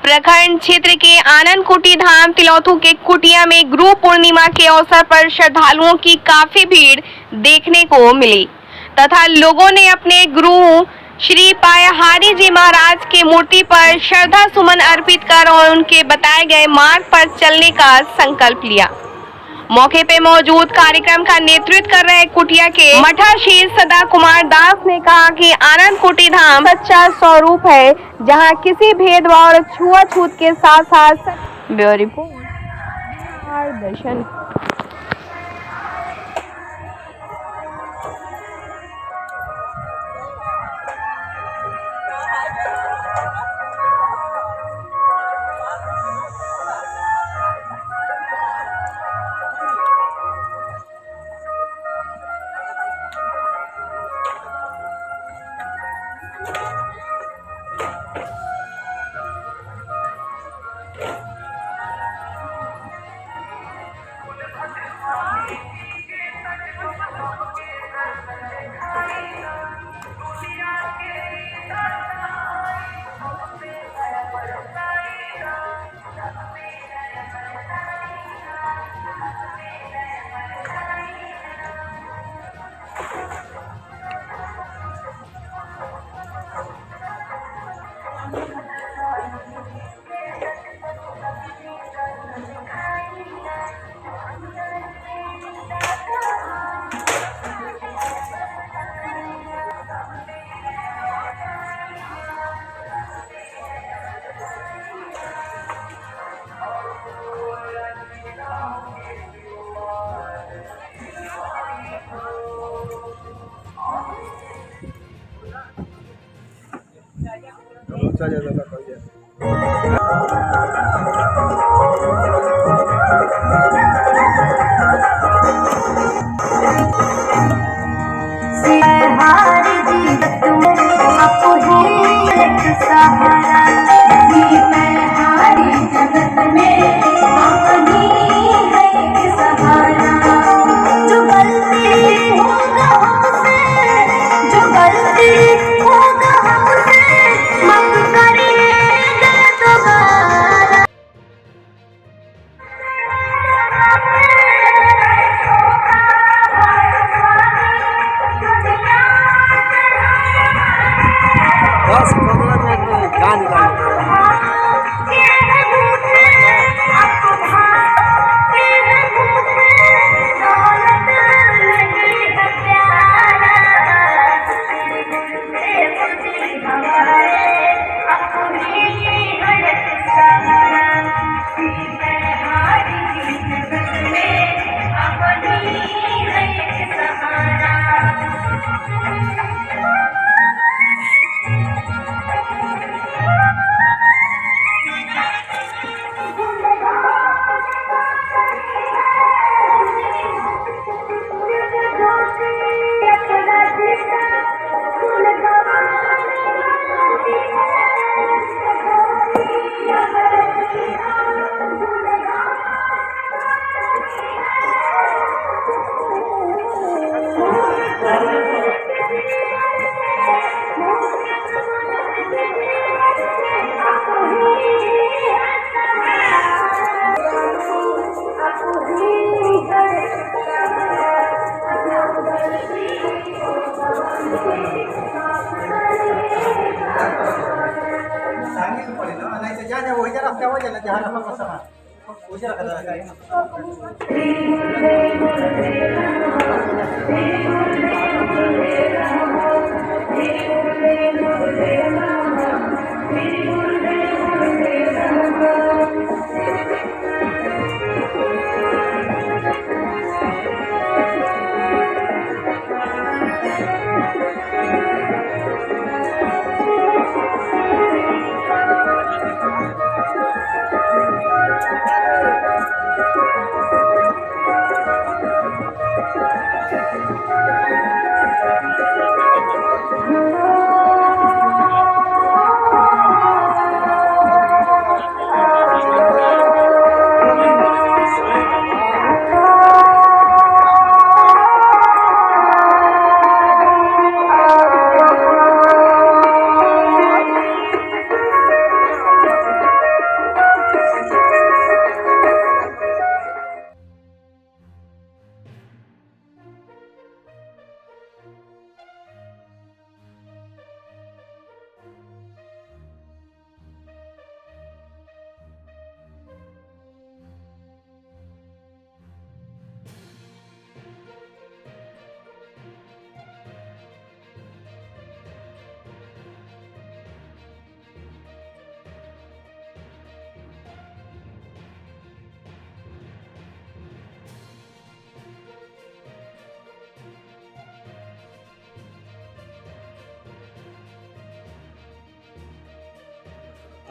प्रखंड क्षेत्र के आनंद कुटी धाम तिलौथू के कुटिया में गुरु पूर्णिमा के अवसर पर श्रद्धालुओं की काफी भीड़ देखने को मिली तथा लोगों ने अपने गुरु श्री पायाहारी जी महाराज की मूर्ति पर श्रद्धा सुमन अर्पित कर और उनके बताए गए मार्ग पर चलने का संकल्प लिया। मौके पे मौजूद कार्यक्रम का नेतृत्व कर रहे कुटिया के मठाधीश सदा कुमार दास ने कहा कि आनंद कुटी धाम सच्चा स्वरूप है, जहां किसी भेदभाव और छुआछूत के साथ साथ ब्यूरो रिपोर्ट दर्शन।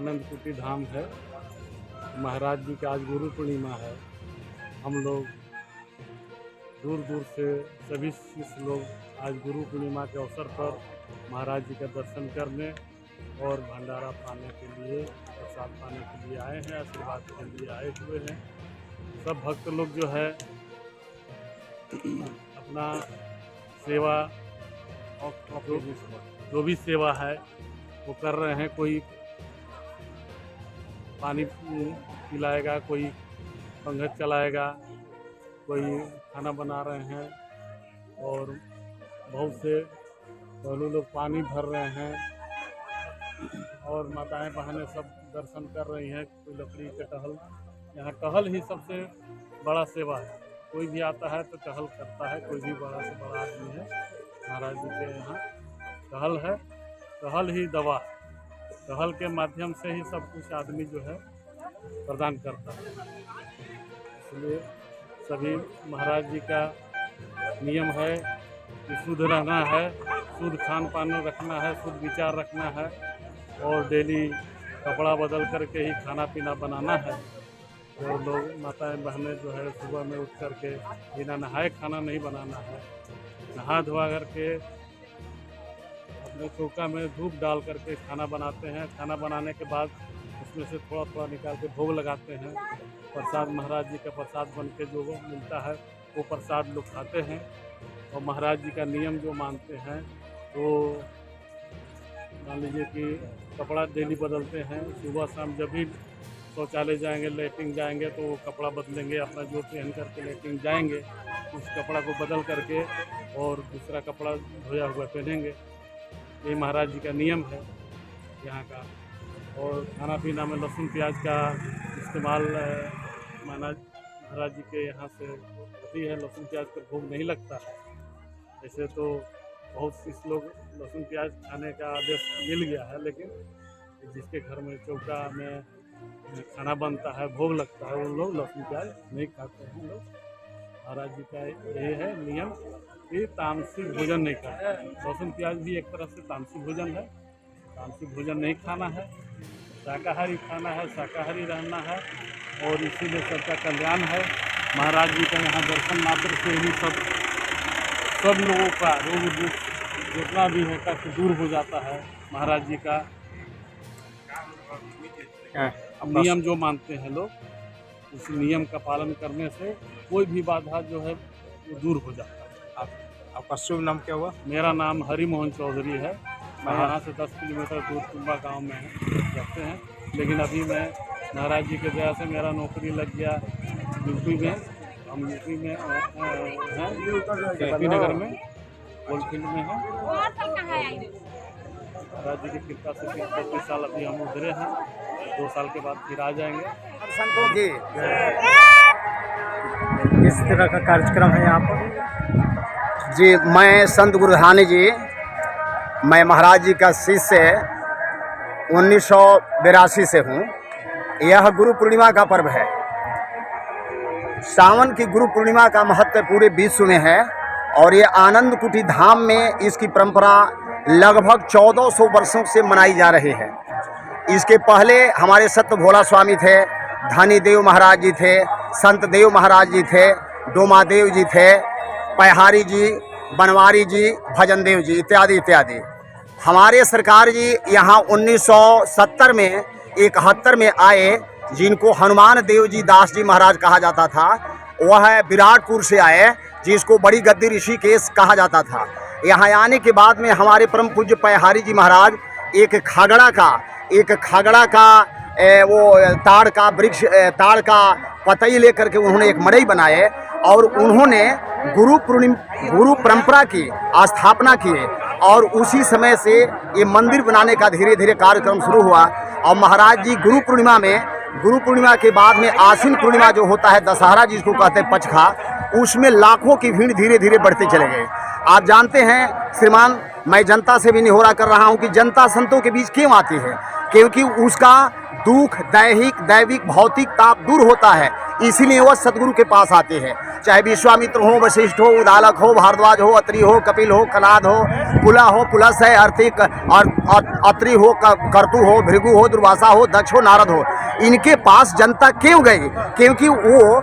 आनंद कुटी धाम है। महाराज जी का आज गुरु पूर्णिमा है। हम लोग दूर दूर से सभी शिष्य लोग आज गुरु पूर्णिमा के अवसर पर महाराज जी का दर्शन करने और भंडारा पाने के लिए, प्रसाद पाने के लिए आए हैं, आशीर्वाद के लिए आए हुए हैं। सब भक्त लोग जो है अपना सेवा और जो भी सेवा है वो कर रहे हैं। कोई पानी पिलाएगा, कोई पंखा चलाएगा, कोई खाना बना रहे हैं और बहुत से लोग पानी भर रहे हैं और माताएं बहनें सब दर्शन कर रही हैं। कोई लकड़ी के टहल, यहाँ टहल ही सबसे बड़ा सेवा है। कोई भी आता है तो टहल करता है, कोई भी बड़ा से बड़ा आदमी है, महाराज जी के यहाँ टहल है। टहल ही दवा, टहल के माध्यम से ही सब कुछ आदमी जो है प्रदान करता है। इसलिए सभी महाराज जी का नियम है कि शुद्ध रहना है, शुद्ध खान पान रखना है, शुद्ध विचार रखना है और डेली कपड़ा बदल करके ही खाना पीना बनाना है। तो लोग माताएं बहनें जो है सुबह में उठ करके बिना नहाए खाना नहीं बनाना है। नहा धोआ करके अपने चौका में धूप डाल करके खाना बनाते हैं। खाना बनाने के बाद उसमें से थोड़ा थोड़ा निकाल के भोग लगाते हैं। प्रसाद महाराज जी का प्रसाद बन के जो मिलता है वो प्रसाद लोग खाते हैं। और महाराज जी का नियम जो मानते हैं वो मान लीजिए कि कपड़ा डेली बदलते हैं। सुबह शाम जब भी शौचालय जाएंगे, लैट्रिन जाएंगे तो वो कपड़ा बदलेंगे, अपना जो पहन करके लैट्रिन जाएंगे उस कपड़ा को बदल करके और दूसरा कपड़ा धोया हुआ पहनेंगे। ये महाराज जी का नियम है यहाँ का। और खाना पीना में लहसुन प्याज का इस्तेमाल महाराज जी के यहाँ से होती है। लहसुन प्याज पर भोग नहीं लगता है। ऐसे तो बहुत सी लोग लहसुन प्याज खाने का आदेश मिल गया है, लेकिन जिसके घर में चौका में खाना बनता है, भोग लगता है, उन लोग लहसुन प्याज नहीं खाते हैं। लोग महाराज जी का ये है नियम कि तामसिक भोजन नहीं खाते हैं। लहसुन प्याज भी एक तरह से तामसिक भोजन है। तामसिक भोजन नहीं खाना है, शाकाहारी खाना है, शाकाहारी रहना है और इसीलिए सबका कल्याण है। महाराज जी का यहाँ दर्शन मात्र से ही सब लोगों का रोग जितना भी है कष्ट दूर हो जाता है। महाराज जी का नियम जो मानते हैं लोग, उस नियम का पालन करने से कोई भी बाधा जो है वो दूर हो जाता है। आपका शुभ नाम क्या हुआ? मेरा नाम हरि मोहन चौधरी है। मैं यहाँ से 10 किलोमीटर दूर कुंबा गांव में रहते हैं, लेकिन अभी मैं महाराज जी के दया से मेरा नौकरी लग गया यूपी में। हम यूपी में हैं, केपी नगर में, कोलफील्ड में हैं। महाराज जी की कृपा से 35 साल अभी हम उधरे हैं। 2 साल के बाद फिर आ जाएंगे। संतों की किस तरह का कार्यक्रम है यहाँ पर? जी, मैं संत गुरुधानी जी, मैं महाराज जी का शिष्य 1982 से हूँ। यह गुरु पूर्णिमा का पर्व है। सावन की गुरु पूर्णिमा का महत्व पूरे विश्व में है और ये आनंद कुटी धाम में इसकी परंपरा लगभग 1400 वर्षों से मनाई जा रही है। इसके पहले हमारे सत्य भोला स्वामी थे, धनी देव महाराज जी थे, संत देव महाराज जी थे, डोमादेव जी थे, पहाड़ी जी, बनवारी जी, भजन देव जी इत्यादि इत्यादि। हमारे सरकार जी यहाँ 1970 में 71 में आए, जिनको हनुमान देव जी दास जी महाराज कहा जाता था। वह विराटपुर से आए, जिसको बड़ी गद्दी ऋषिकेश कहा जाता था। यहाँ आने के बाद में हमारे परम पूज्य पहाड़ी जी महाराज एक खागड़ा का वो ताड़ का वृक्ष, ताड़ का पतई लेकर के उन्होंने एक मड़ई बनाए और उन्होंने गुरु परंपरा की स्थापना किए और उसी समय से ये मंदिर बनाने का धीरे धीरे कार्यक्रम शुरू हुआ। और महाराज जी गुरु पूर्णिमा के बाद में आश्विन पूर्णिमा जो होता है, दशहरा जिसको कहते हैं पचखा, उसमें लाखों की भीड़ धीरे धीरे बढ़ते चले गए। आप जानते हैं श्रीमान, मैं जनता से भी निहोरा कर रहा हूं कि जनता संतों के बीच क्यों आती है। क्योंकि उसका दुख दैहिक दैविक भौतिक ताप दूर होता है, इसीलिए वह सदगुरु के पास आते हैं। चाहे विश्वामित्र हो, वशिष्ठ हो, उदालक हो, भारद्वाज हो, अत्रि हो, कपिल हो, कनाद हो, पुला हो, पुलस है, अर्तिक अत्रि हो, कर्तु हो, भृगु हो, दुर्वासा हो, दक्ष हो, नारद हो, इनके पास जनता क्यों गई? क्योंकि वो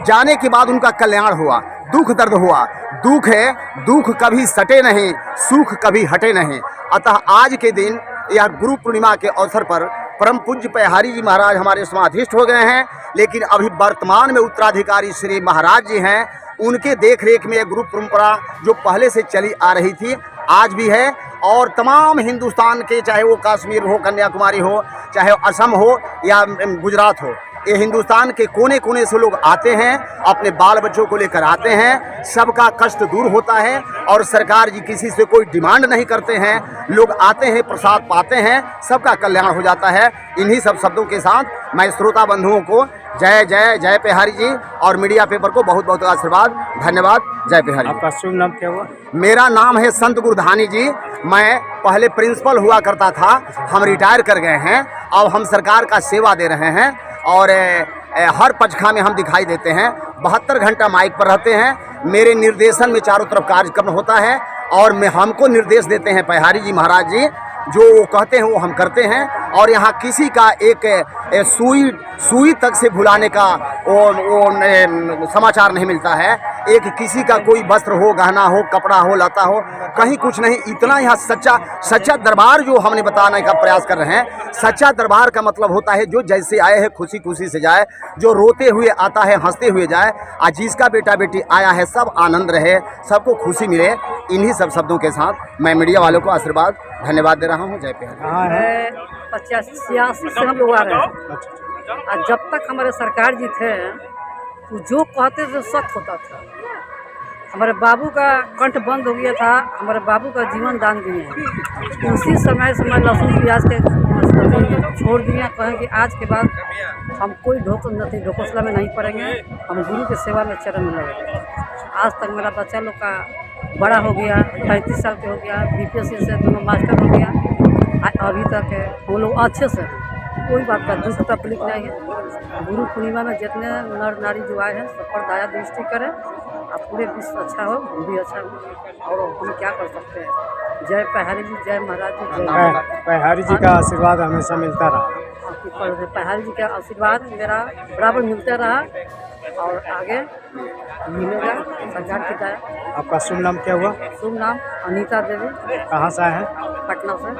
जाने के बाद उनका कल्याण हुआ, दुख दर्द हुआ। दुख है, दुख कभी सटे नहीं, सुख कभी हटे नहीं। अतः आज के दिन या गुरु पूर्णिमा के अवसर पर परम पूज्य पयहारी जी महाराज हमारे समाधिष्ठ हो गए हैं, लेकिन अभी वर्तमान में उत्तराधिकारी श्री महाराज जी हैं। उनके देख रेख में यह गुरु परंपरा जो पहले से चली आ रही थी आज भी है, और तमाम हिंदुस्तान के, चाहे वो कश्मीर हो, कन्याकुमारी हो, चाहे असम हो या गुजरात हो, ये हिंदुस्तान के कोने कोने से लोग आते हैं, अपने बाल बच्चों को लेकर आते हैं। सबका कष्ट दूर होता है और सरकार जी किसी से कोई डिमांड नहीं करते हैं। लोग आते हैं, प्रसाद पाते हैं, सबका कल्याण हो जाता है। इन्हीं सब शब्दों के साथ मैं श्रोता बंधुओं को जय जय जय पयहारी जी और मीडिया पेपर को बहुत बहुत आशीर्वाद, धन्यवाद। जय पयहारी। आपका शुभ नाम क्या हुआ? मेरा नाम है संत गुरुधानी जी। मैं पहले प्रिंसिपल हुआ करता था, हम रिटायर कर गए हैं। अब हम सरकार का सेवा दे रहे हैं और हर पचखा में हम दिखाई देते हैं। 72 घंटा माइक पर रहते हैं। मेरे निर्देशन में चारों तरफ कार्यक्रम होता है और हमको निर्देश देते हैं पयहारी जी महाराज जी। जो वो कहते हैं वो हम करते हैं। और यहाँ किसी का एक सुई तक से भुलाने का वो समाचार नहीं मिलता है। एक किसी का कोई वस्त्र हो, गहना हो, कपड़ा हो, लता हो, कहीं कुछ नहीं। इतना यहाँ सच्चा दरबार जो हमने बताने का प्रयास कर रहे हैं। सच्चा दरबार का मतलब होता है जो जैसे आए हैं खुशी खुशी से जाए, जो रोते हुए आता है हंसते हुए जाए, और जिसका बेटा बेटी आया है सब आनंद रहे, सबको खुशी मिले। इन्हीं सब शब्दों के साथ मैं मीडिया वालों को आशीर्वाद धन्यवाद दे रहा हूँ। जय पयहारी। कहाँ है? 85-86 से हम लोग आ रहे हैं। और जब तक हमारे सरकार जी थे वो जो कहते थे सत्य होता था। हमारे बाबू का कंठ बंद हो गया था, हमारे बाबू का जीवन दान दिए हैं। उसी समय लहसुन प्याज के छोड़ दिए। कहें कि आज के बाद हम कोई ढोकसला में नहीं पड़ेंगे, हम गुरु की सेवा में चरण में लगेंगे। आज तक मेरा बच्चा लोग का बड़ा हो गया, 35 साल के हो गया, बीपीएससी से दोनों मास्टर हो गया। अभी तक हम लोग अच्छे से, कोई बात का दुख तकलीफ नहीं है। गुरु पूर्णिमा में जितने नर नारी जो आए हैं सब पर दया दृष्टि करें और पूरे विश्व अच्छा हो, हम भी अच्छा हो। और हम क्या कर सकते हैं। जय पयहारी जी, जय महाराज जी, जय पयहारी जी का आशीर्वाद हमेशा मिलता रहा। पयहारी जी का आशीर्वाद मेरा बराबर मिलता रहा और आगे मिलेगा सरकार की दया। आपका शुभ नाम क्या हुआ? शुभ नाम अनीता देवी। कहाँ से आए हैं? पटना से।